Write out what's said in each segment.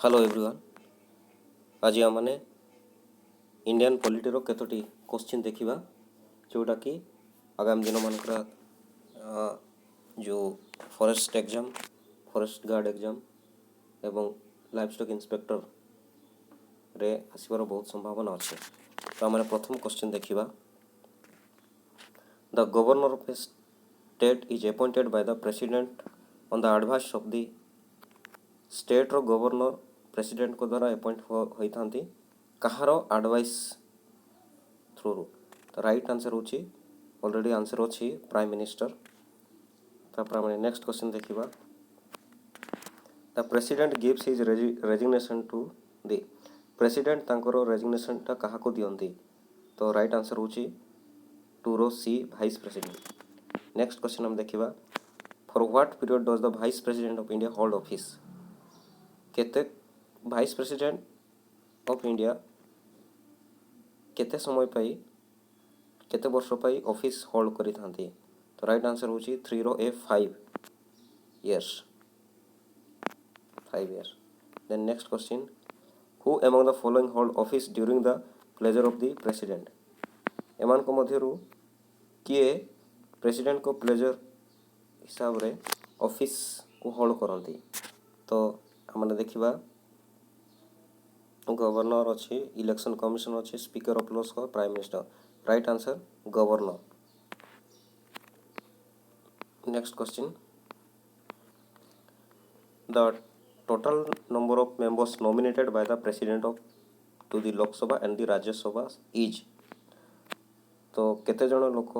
Hello everyone. आज आम मैंने इंडियन पॉलिटी रो केतोटी क्वेश्चन देखिबा जोटा कि आगामी दिन मानकर जो forest exam, forest guard exam एवं लाइफ स्टॉक इंस्पेक्टर रे आसबार बहुत संभावना अच्छे। तो आम प्रथम क्वेश्चन देखिबा। The governor of a state is appointed by the president on the advice of the state रो गवर्नर प्रेसिडेंट को द्वारा अपॉइंट होता कहार एडवाइस थ्रू। तो राइट आंसर होची ऑलरेडी आंसर अच्छी प्राइम मिनिस्टर। तापर नेक्स्ट क्वेश्चन देखिबा। The president gives his resignation to the president तांकर रेजिग्नेशन टा कहा को दियंती। तो राइट आंसर होची टू रो C vice president. Next question हम देखिबा। For what period does the vice president of India hold office. केते वाइस प्रेसिडेंट ऑफ इंडिया केते समय पाई केते वर्ष पाई ऑफिस होल्ड करी थांती। तो राइट आंसर होची 3 रो A 5 years 5 years. Then next question. Who among the following hold office during the pleasure of the president. एमान को मध्यरु किए प्रेसिडेंट को प्लेजर हिसाब रे ऑफिस को होल्ड करंती। तो हमने देखिबा गवर्नर अच्छी, इलेक्शन कमिशन अच्छी, स्पीकर ऑफ लोस को prime minister. Right answer governor. Next question. The total number of members nominated by the president of to the Lok Sabha and the Rajya Sabha is. तो केते जण लोक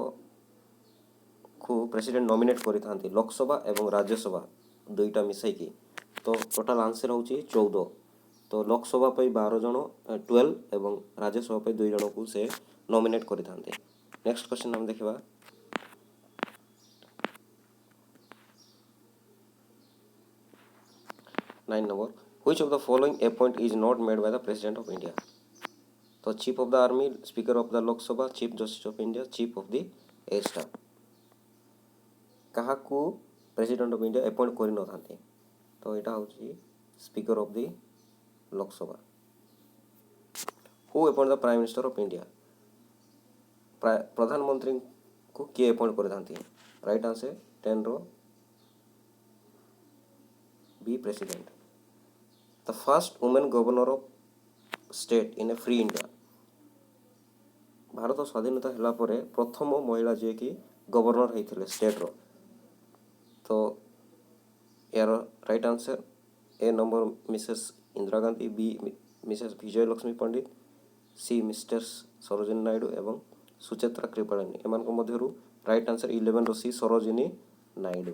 को प्रेसिडेंट नॉमिनेट करि थांती लोकसभा एवं राज्यसभा दुईटा मिसई की। तो टोटल आंसर होची 14। तो लोकसभा पे 12 जन 12 एवं राज्यसभा पे 2 जन को से नॉमिनेट करि थांते। नेक्स्ट क्वेश्चन हम देखिबा। 9 number. Which of the following appoint is not made by the president of India. तो chief of the army, speaker of the Lok Sabha, chief justice of India, chief of the air staff कहा को president of India appoint करि न थांते। तो एटा होची speaker of the Lok Sabha. Who appoint the prime minister of India. प्रधानमंत्री को किए अपॉइंट कर थांती। राइट आंसर 10 रो B president. The first women governor of state in a free India. Bharat स्वाधीनता हला परे प्रथम महिला जे कि गवर्नर होते स्टेट रो। तो यार right answer A number Mrs Indira Gandhi, B Mrs Vijay Lakshmi Pandit, C mister Sarojini Naidu एवं सुचित्रा कृपलानी। एमान को मध्यरु राइट आंसर 11 रो सी सरोजिनी नायडू।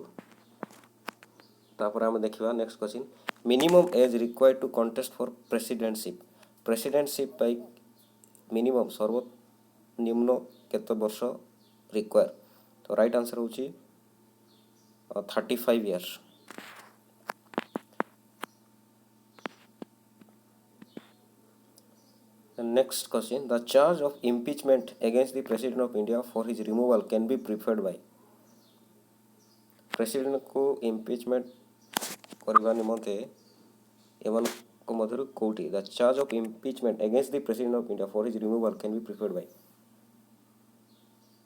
तापर हम देखिबा next question. Minimum age required to contest for presidentship. Presidentship पाई मिनिमम सर्वनिम्न केते वर्ष रिक्वायर। तो राइट आंसर होची 35 years. Next question. The charge of impeachment against the President of India for his removal can be preferred by। President को impeachment करबा निमंते Avon को मधुर कोटी। The charge of impeachment against the President of India for his removal can be preferred by।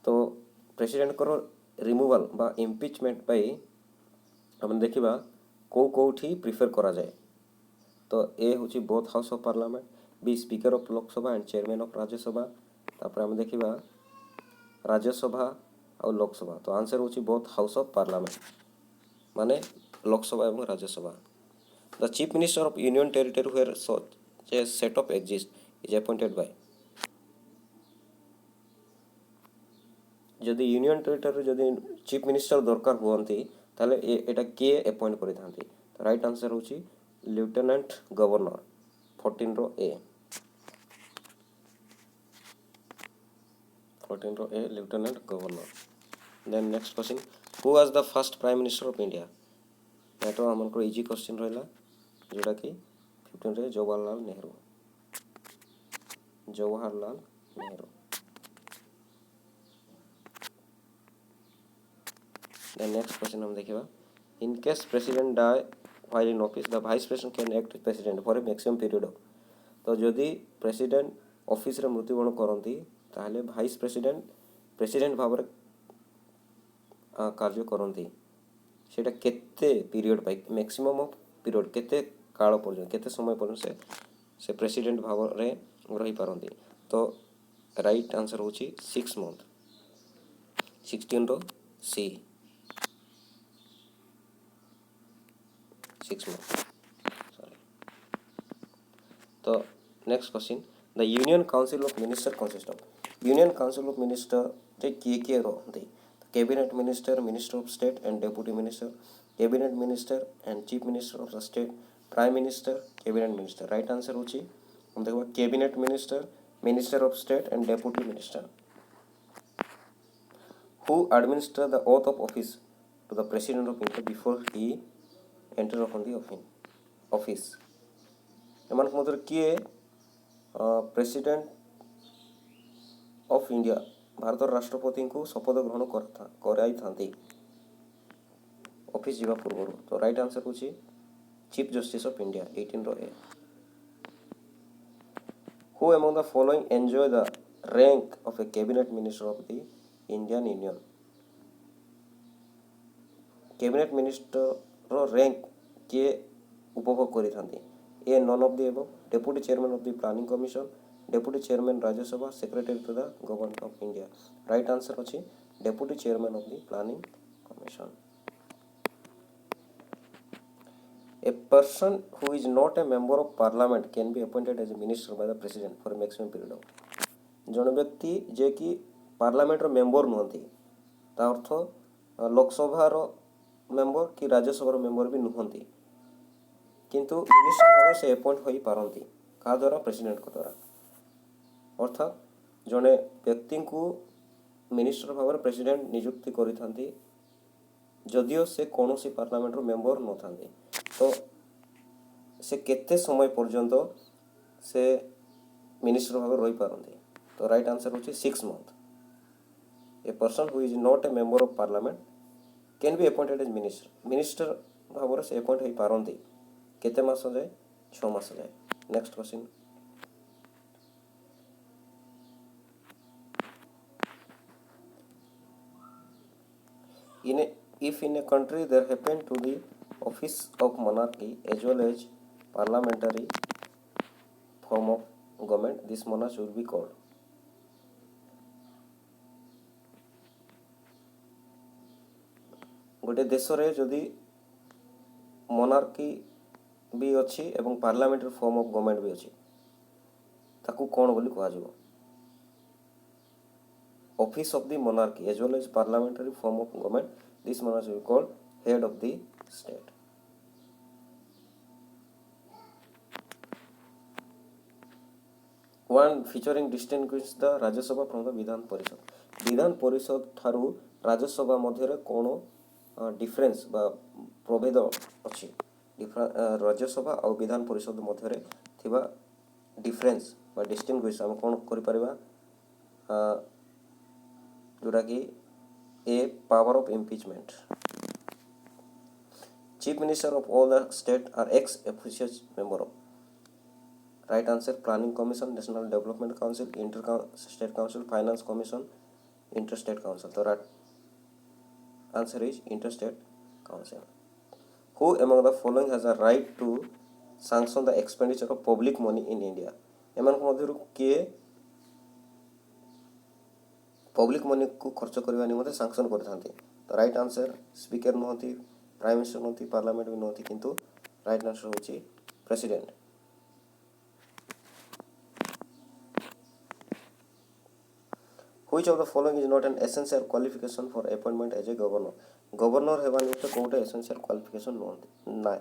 तो president को removal बा impeachment पाई हम देखिबा को कोठी प्रिफर करा जाए। तो ए होची both house of parliament, B speaker of Lok Sabha and chairman of Rajya Sabha. तापर हम देखिबा राज्यसभा और लोकसभा। तो आंसर होची बोथ हाउस ऑफ पार्लियामेंट माने लोकसभा एवं Rajya Sabha. The chief minister of union territory where such a set of exist is appointed by. जदि यूनियन टेरिटरी जदि चीफ मिनिस्टर दरकार हुअंती ताले एटा के अपॉइंट करि थांती। तो राइट आंसर होची लेफ्टिनेंट गवर्नर 14 रो ए। 14 रो A lieutenant governor. Then next question. Who was the first prime minister of India. एटा हमनको इजी क्वेश्चन रहला जोटा कि 15 रे Jawaharlal Nehru. Jawaharlal Nehru. Then next question हम देखिबा। In case president die while in office the vice president can act as president for a maximum period of। तो जदि प्रेसिडेंट ऑफिस रे मृत्युवरण करती ताहले भाइस प्रेसिडेंट भाव कार्य करती सेटा केते period pi maximum of period केते काल पर्यंत केते समय पर्यंत से प्रेसिडेंट भाव रे रही पारती। तो राइट आंसर होची 6 मंथ 16 रो सी 6 मंथ सॉरी। तो next question the union council of minister consist of union council of minister रे किए रहते cabinet minister minister of state and deputy minister cabinet minister and chief minister of the state prime minister cabinet minister. Right answer होची हम देखबा cabinet minister minister of state and deputy minister. Who administer the oath of office to the president of India before he enter on the office एमान मध्य किए president of India Bharat राष्ट्रपति को शपथ ग्रहण कराई थांती ऑफिस जीवा पूर्व। तो राइट आंसर होची चीफ जस्टिस ऑफ इंडिया 18 रो A. Who among the following enjoy the rank of a cabinet minister of the Indian union cabinet minister रो रैंक के उपभोग करी थांती A none of the above deputy chairman of the planning commission deputy chairman Rajya Sabha secretary to the government of India. Right answer होची deputy chairman of the planning commission. A person who is not a member of parliament can be appointed as a minister by the president for a maximum period of जन व्यक्ति जे कि parliament रो member नुहंती ता अर्थ लोकसभा रो member कि राज्यसभा रो member भी नुहंती किंतु minister भाव से appoint होई पारंती का द्वारा प्रेसिडेंट को द्वारा अर्थात जने व्यक्ति को मिनिस्टर भाव प्रेसिडेंट नियुक्ति करि थांती जदियो से कौनसी पार्लियामेंट रो मेंबर न थांती तो से केते समय पर्यंत से मिनिस्टर भाव रही पारंती। तो राइट आंसर होची 6 month. A person who is not a member of parliament can be appointed as minister भाव से अपॉइंट होई पारंती केते मास जाए 6 मास जाए। Next question if in a country there happen to be office of monarchy as well as parliamentary form of government this monarch will be called गोटे देश रे जदि मोनार्की भी अच्छी एवं पार्लियामेंटरी फॉर्म ऑफ गवर्नमेंट भी अच्छी ताकू कौन बोली कहा जाबो office of the monarchy as well as parliamentary form of government this monarch will be called head of the state। one featuring distinguish the राज्य सभा from the विधान परिषद ठारू राज्य सभा मध्य कौन डिफरेंस बा प्रभेद अच्छी राज्य सभा और विधान परिषद मध्य थिबा डिफरेंस बा डिस्टिंग्विश हम कौन करि परिबा जोरा कि a power of impeachment chief minister of all the state are ex officio member of right answer planning commission national development council inter state council finance commission interstate council so right answer is interstate council who among the following has a right to sanction the expenditure of public money in India एमान मध्यरु के public money को खर्च करने निमंते sanction करथांती। तो right answer speaker नहती prime minister नहती parliament भी नहती किंतु राइट आंसर होची president. Which of the following is not an essential qualification for appointment as a governor governor हेबा निमंते कोटे एसेंशियल क्वालिफिकेशन नहती ना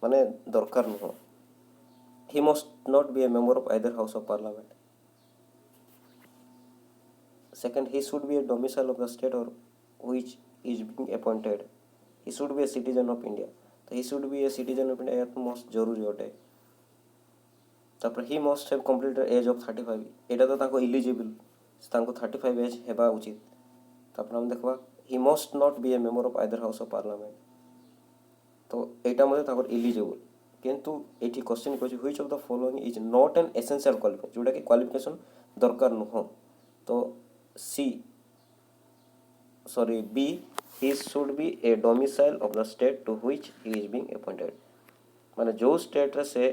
माने दरकार नह he must not be A member of either house of parliament second he should be a domicile of the state or which is being appointed he should be a citizen of India तो he should be a citizen of India या तो most जरूरी होटे तापर he must have completed age of 35 एटा तो ताको eligible ताको 35 as हेबा उचित तापर हम देखबा he must not be a member of either house of parliament तो एटा मध्ये ताकर एलिजिबल किंतु एठी क्वेश्चन कहछि which of the following is not an essential qualification जोटा कि क्वालिफिकेशन दरकार नुह तो C sorry B he should be a domicile of the state to which he is being appointed माने जो स्टेट रे से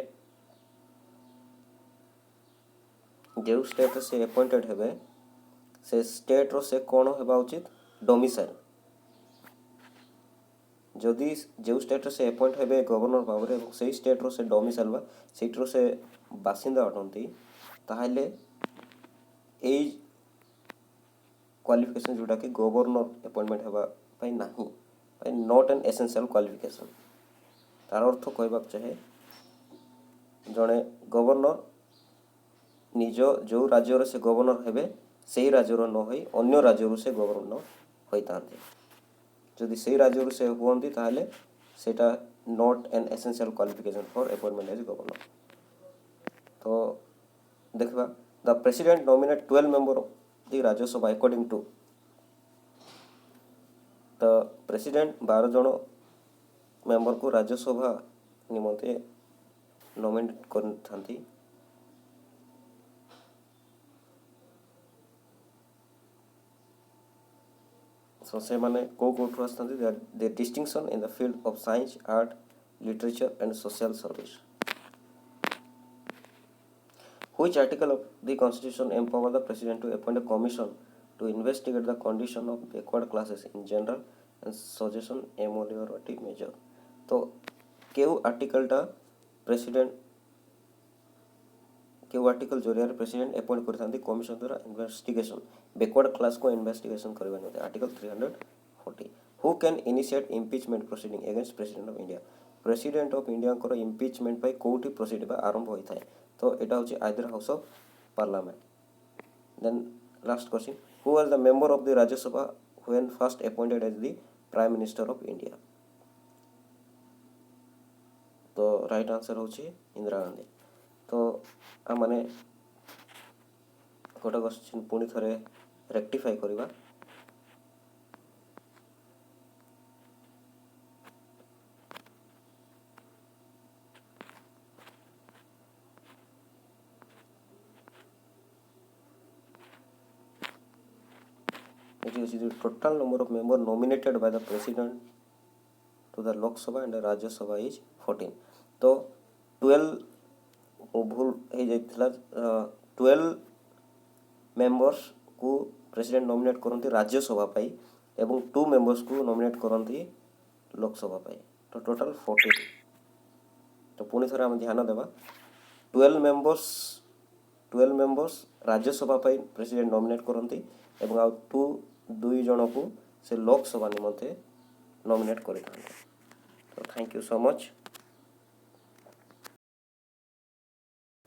अपॉइंटेड हेबे से स्टेट रो से कोन हेबा उचित डोमिसाइल जदि जो स्टेट रे से अपॉइंट हेबे गवर्नर भाव रे से स्टेट रो से डोमिसाइल बा सेट रो से बासिंदा अटंती ताहले ए क्वालिफिकेशन जोटा कि गवर्नर अपॉइंटमेंट हेबा पई नाही पई नॉट एन एसेंशियल क्वालिफिकेशन तार अर्थ कहबा चाहे जणे गवर्नर निज जो राज्य से गवर्नर हेबे सेही राज्यर न होई अन्य राज्य से गवर्नर होइतांते जदि सेही राज्य से हुअंती ताहले सेटा not an essential qualification for appointment as governor तो देखबा the president nominate 12 member of the Rajya Sabha according to the president 12 जन मेंबर को राज्यसभा निमंते नॉमिनेट करथांती सो से माने को कोठु आस्थांती the distinction in the field of science art literature and social service which article of the constitution empower the president to appoint a commission to investigate the condition of backward classes in general and suggestion ameliorative measure तो केउ आर्टिकलटा president केउ article जोरिया president appoint करथांती commission द्वारा investigation backward class को investigation करबा नते article 340 who can initiate impeachment proceeding against president of India president of India को इंपीचमेंट पाई कोठी प्रोसीड बा आरंभ होई थाए तो एटा होची either house of parliament then last question who was the member of the Rajya Sabha when first appointed as the prime minister of India तो राइट आंसर होची इंदिरा गांधी तो आ माने गोटे क्वेश्चन पुणी थरे रेक्टिफाई करवा total number of member nominated by the president to the Lok Sabha and राज्य सभा इज 14 तो 12 भूल हो जाइथिला 12 मेंबर्स को प्रेसिडेंट नॉमिनेट करती राज्यसभा पाई एवं 2 मेंबर्स को नॉमिनेट करती लोकसभा पाई तो टोटल 14 तो पुणी थरे हम ध्यान देबा 12 मेंबर्स राज्यसभा पाई प्रेसिडेंट नॉमिनेट करती एवं आ 2 जन को से लोकसभा निमंते नॉमिनेट करिथांते तो थैंक यू सो मच।